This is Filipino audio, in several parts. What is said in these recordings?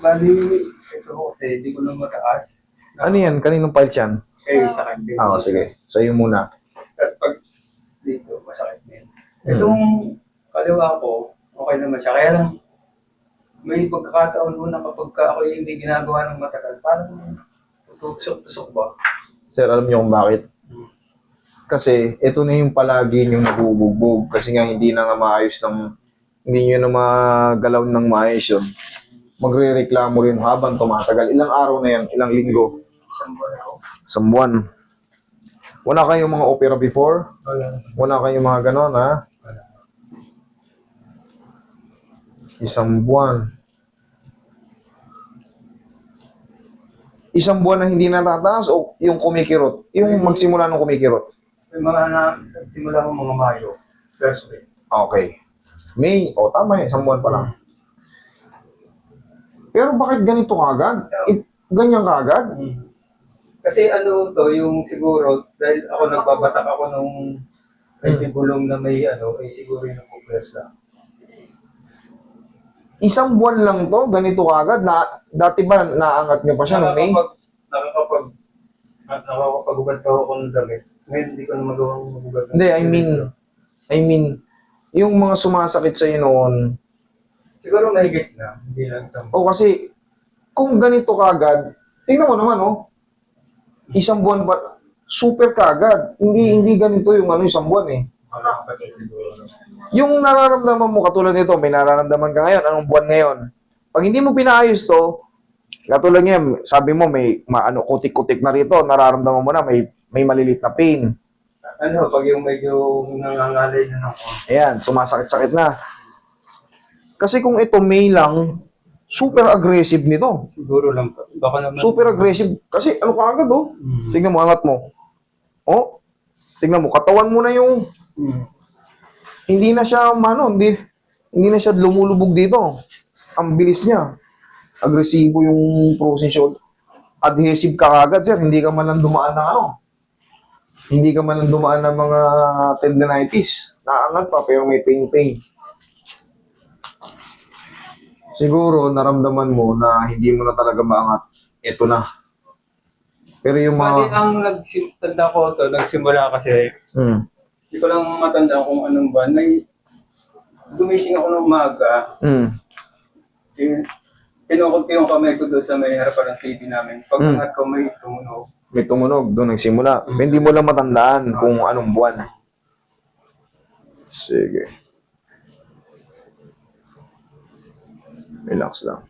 Bali, ito ko kasi hindi ko na mataas. Ano yan? Kaninong files yan? Kaya sa akin din. Sige. Sa'yo muna. Tapos pag dito, masakit din. Itong kaliwa ko, okay naman siya. Kaya lang, may pagkakataon mo na kapag ako hindi ginagawa ng matagal, parang tusok-tusok ba? Sir, alam niyo kung bakit? Kasi ito na yung palagi yung nabubugbog. Kasi nga hindi na nga maayos hindi nyo na magalaw ng maayos yun. Magre-reklamo rin habang tumatagal. Ilang araw na yan? Ilang linggo? Isang buwan ako. Isang buwan. Wala kayong mga opera before? Wala. Wala kayong mga ganon, ha? Wala. Isang buwan. Isang buwan na hindi natataas o yung kumikirot? Yung magsimula ng kumikirot? May mga simula ko mga Mayo. First week. Okay. May, tama yun, isang buwan pa lang. Pero bakit ganito kagad? Ganyan kagad? Kasi ano to, yung siguro, dahil ako nagbabatak ako nung bulong na may siguro yung nag-compress lang. Isang buwan lang to, ganito kagad. Dati ba naangat niyo pa siya nung May? Nakakapag-ugat pa ako ng damit. Ngayon hindi ko na magawang magugat. Hindi, I mean, yung mga sumasakit sa'yo noon, siguro mahigit na, hindi lang isang kasi kung ganito kagad, tingnan mo naman, isang buwan pa, super kagad. Hindi ganito yung isang buwan eh. kasi siguro. Yung nararamdaman mo, katulad nito, may nararamdaman ka ngayon, anong buwan ngayon? Pag hindi mo pinaayos to, katulad niya, sabi mo, may kutik-kutik na rito, nararamdaman mo na, may malilit na pain. Pag yung medyo nangangalay na ako. Ayan, sumasakit-sakit na. Kasi kung ito May lang, super aggressive nito. Siguro lang, baka naman. Super aggressive. Kasi kaagad Tingnan mo, angat mo. Tingnan mo, katawan mo na yung hindi na siya, hindi na siya lumulubog dito. Ang bilis niya. Agresibo yung procession. Adhesive ka agad, sir. Hindi ka man lang dumaan ng Hindi ka man lang dumaan ng mga tendinitis. Naangat pa, pero may pain. Siguro, naramdaman mo na hindi mo na talaga maangat. Ito na. Pero yung Bali, mga... ang nagsimula ko to, nagsimula kasi, hindi ko lang matanda kung anong ba. Gumising ako ng umaga. Pinukot ko yung kamay ko doon sa may harapan ng TV namin. Pag-angat ko, may tumunog. May tumunog, doon nagsimula. Hindi mo lang matandaan kung anong buwan. Sige. Relax lang.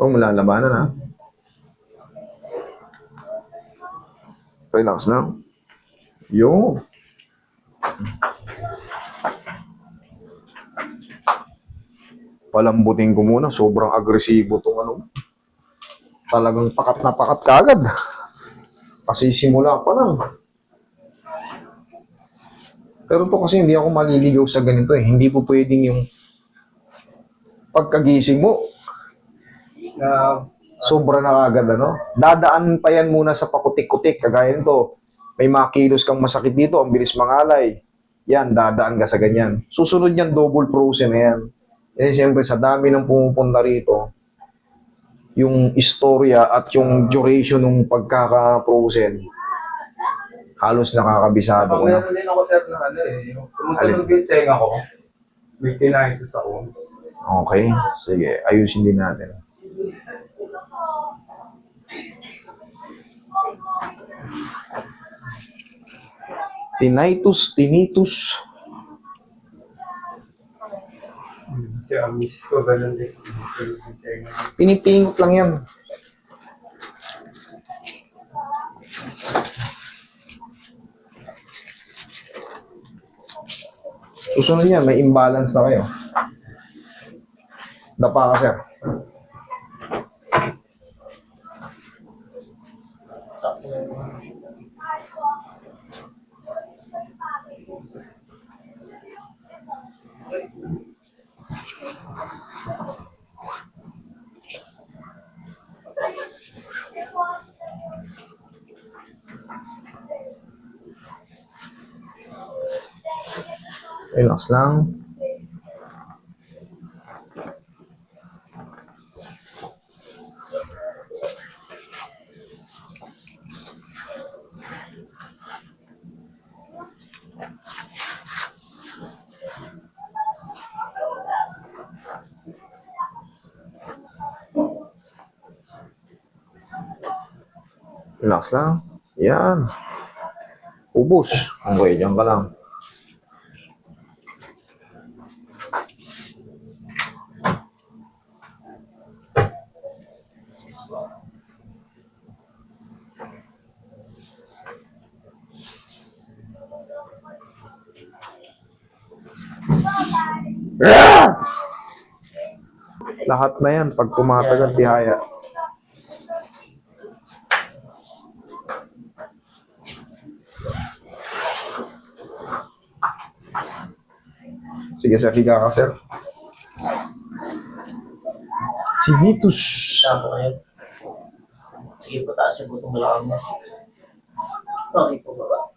Malalabanan ha. Relax lang. Yo. Palambutin ko muna. Sobrang agresibo itong Talagang pakat na pakat kagad. Kasi simula pa lang. Pero to kasi hindi ako maliligaw sa ganito eh. Hindi po pwedeng yung pagkagising mo. Sobra na kagad Dadaan pa yan muna sa pakutik-kutik. Kagaya nito. May mga kilos kang masakit dito. Ang bilis mangalay. Yan, dadaan ka sa ganyan. Susunod yan, double frozen na yan. Eh, siyempre, sa dami ng pumupunta rito, yung istorya at yung duration ng pagkaka-frozen, halos nakakabisado ko na. Meron din ako, sir, na yung tumutunog yung tenga ko. May tinnitus ako. Okay, sige. Ayusin din natin. Tinnitus. Siya, ang misis ko, ganun din. Pinipingot lang yan. Susunod yan, may imbalance na kayo. Dapa ka, sir. Relax lang. Relax lang. Yan. Ubus. Okay, dyan ka lang. Ah! Lahat na yan pag tumatagal tihaya. Sige sir, higa ka sir. Si Vitus. Tama kayo. Sige po, taas yung butong balakang mo. Okay po, baba.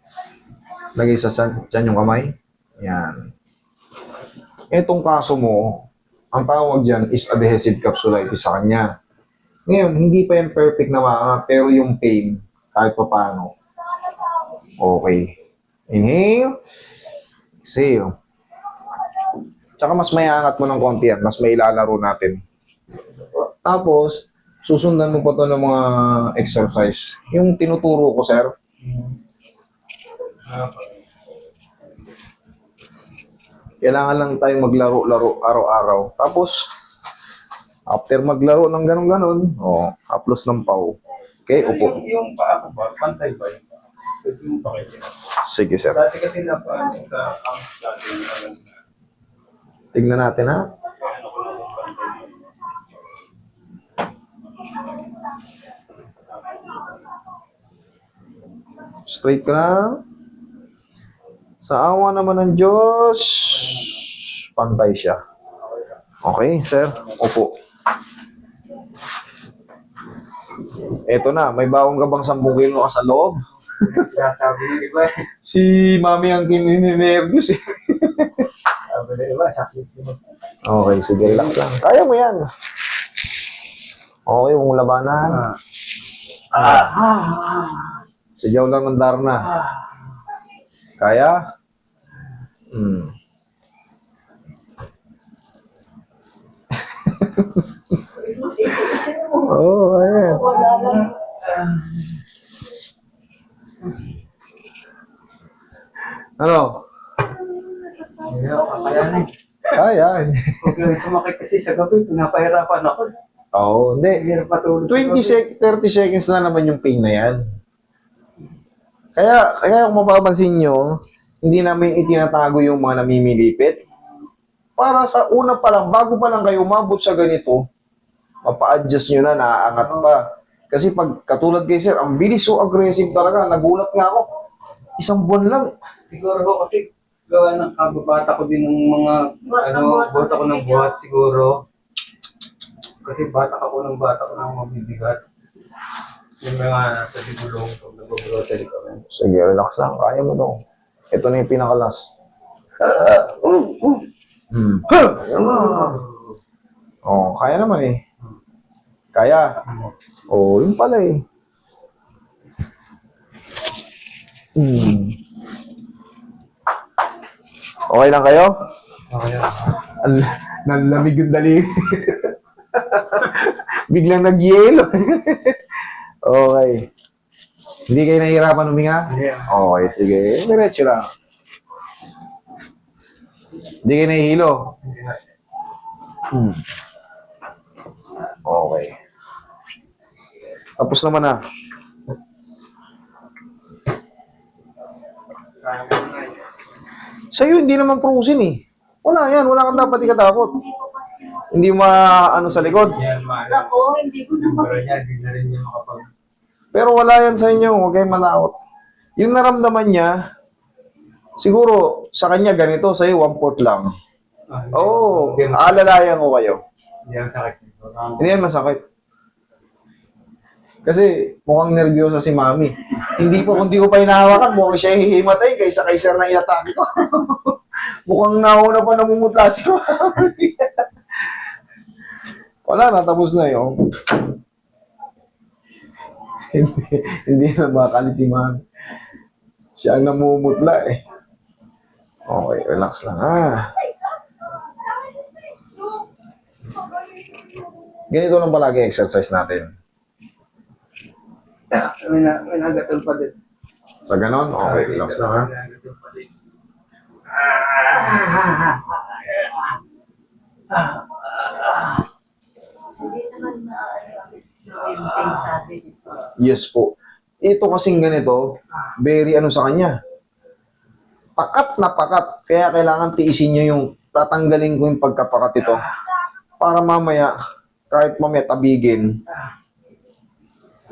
Lagay sa dyan yung kamay. Yan. Itong kaso mo, ang tawag dyan is adhesive capsulitis sa kanya. Ngayon, hindi pa yan perfect na maangat, pero yung pain, kahit pa paano. Okay. Inhale. Exhale. Tsaka mas may angat mo ng konti yan, mas may ilalaro natin. Tapos, susundan mo pa to ng mga exercise. Yung tinuturo ko, sir, kailangan lang tayong maglaro-laro araw-araw. Tapos, after maglaro ng ganon-ganon, haplos ng pau. Okay, upo. Yung paa ko ba, pantay ba yung paa? Pwede yung pakita. Sige, sir. Dati kasi na paano sa house dati yung Tignan natin, ha? Straight ka lang. Sa awa naman ng Diyos, pantay siya. Okay, sir. Upo. Eto na, may bawang ka bang 10 kilo ka sa loob? sabi ng iba eh. Si mami ang kininervyos eh. Sabi ng iba, sakit yun. Okay, sige, relax lang. Kaya mo yan. Okay, mong labanan. Sigaw lang ng Darna. Kaya? Oh, ayan. Ano? Ayaw, kakayanin. Kaya. Huwag lang sumakit kasi sa gabi, pinapahirapan ako. Oo, hindi. Hirap matulog. 30 seconds na naman yung pain na yan. Kaya kung mapapansin nyo, hindi namin itinatago yung mga namimilipit. Para sa una pa lang, bago pa lang kayo umabot sa ganito, mapa-adjust nyo na, naaangat pa. Kasi pag katulad kay sir, ang bilis so aggressive talaga. Nagulat nga ako. 1 buwan lang. Siguro ko kasi gawa ng kababata ko din ng mga, buhat ako ng buhat siguro. Kasi bata ko ng mabibigat. Yung mga nasa digulong, pag nag-grocery kami. Sige, relax lang. Kaya mo to. Ito na yung pinakalas. Oh, kaya naman eh. Kaya. Oh, yun pala eh. Okay lang kayo? Okay. Nanlamig yung dali. Biglang nag-yelo. Okay. Hindi kayo nahihirapan huminga? Yeah. Okay, sige. Diretso lang. Hindi kayo nahihilo? Okay. Tapos naman na. Sa'yo, hindi naman prusin eh. Wala yan. Wala kang dapat ikatakot. Hindi ano sa likod. Yan, mahal. Ako, hindi ko na Pero yan, hindi na rin niya makapag... Pero wala yan sa inyo. Huwag kayong matakot. Yung naramdaman niya, siguro sa kanya ganito, sa'yo 1/4 lang. Oo. Alalayan ko kayo. Hindi yan sakit. Hindi yan masakit. Kasi mukhang nervyosa si Mami. Hindi ko pa hinahawakan, mukhang siya hihimatay kaysa kay sir na inatake ko. Mukhang nauna pa namumutla si Mami. Wala na, tapos na yun. hindi na makalit si Mami. Siya ang namumutla eh. Okay, relax lang ha. Ganito lang palagi exercise natin. May nagatol pa din. Sa ganon? Okay, relax na ha. May nagatol pa din. Hindi naman slow yung pain sabi nito. Yes po. Ito kasing ganito, very ano sa kanya. Pakat na pakat. Kaya kailangan tiisin nyo yung tatanggalin ko yung pagkapakat ito. Para mamaya, kahit mamaya tabigin,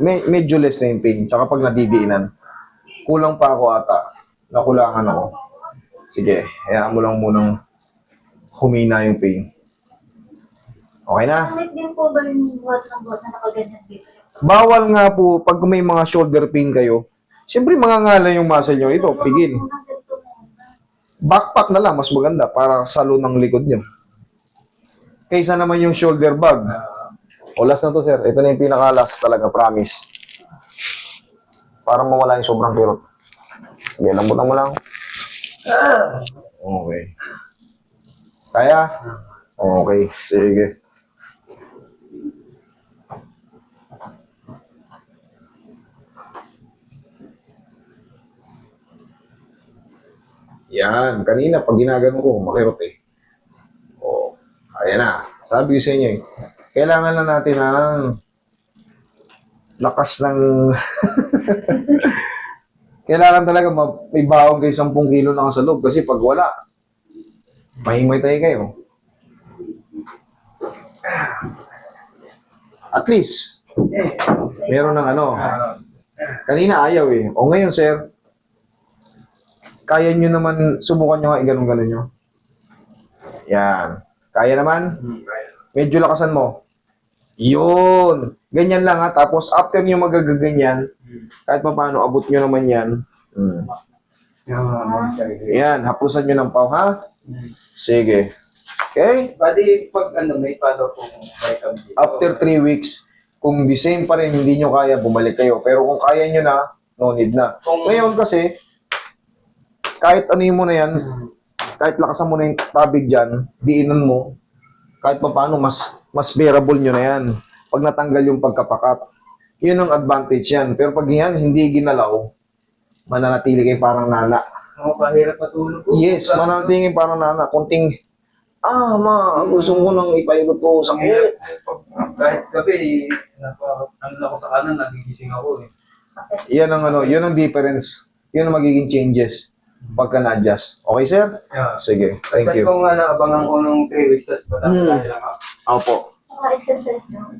medyo less na yung pain. Tsaka pag nadidiinan, kulang pa ako ata. Nakulangan ako. Sige, hayaan mo lang munang humina yung pain. Okay na? Pangit din po ba yung buhat ng buhat na nakaganyan dito? Bawal nga po, pag may mga shoulder pain kayo, siyempre mangangala yung muscle nyo. Ito, pigil. Unang ganito muna. Backpack na lang, mas maganda para salo ng likod nyo. Kaysa naman yung shoulder bag. O last na to, sir. Ito na yung pinaka-last talaga, promise. Para mawala yung sobrang kirot. Sige, lambutan mo lang. Okay. Kaya? Okay, sige. Yan, kanina pag ginagano ko, makirot eh. O, ayan na. Sabi ko sa inyo eh, kailangan lang natin ng lakas ng... kailangan talaga may baon kayo 10 kilo na sa loob kasi pag wala, mahimay tayo kayo. At least, meron ng ano. Kanina ayaw eh. O ngayon, sir, kaya nyo naman, subukan nyo nga, ganun-ganun nyo. Yan. Kaya naman? Medyo lakasan mo. Yun. Ganyan lang ha. Tapos, after nyo magagaganyan, kahit pa paano, abot nyo naman yan. Yan. Haplusan nyo ng pau, ha? Sige. Okay? Bali, pag may follow kong vitamin D. After 3 weeks, kung the same pa rin, hindi nyo kaya, bumalik kayo. Pero kung kaya nyo na, no need na. Ngayon kasi, kahit ano mo na yan, kahit lakasan mo na yung tabig dyan, diinan mo, kahit pa paano, mas bearable nyo na yan. Pag natanggal yung pagkapakat, yun ang advantage yan. Pero pag yan, hindi ginalaw, mananatili kayo parang nana. Kahirap matulog po. Yes, mananatili kayo parang nana. Kunting, gusto ko nang ipaikot ko sa kulit. Kahit gabi, ano ako sa kanan, nagigising ako eh. Sakit. Yan ang ano, yun ang difference. Yun ang magiging changes pagka na-adjust. Okay, sir? Yeah. Sige, thank Basta you. kung abangan ko nung 3 weeks, tapos basta lang ako. Opo. Saka exercise lang.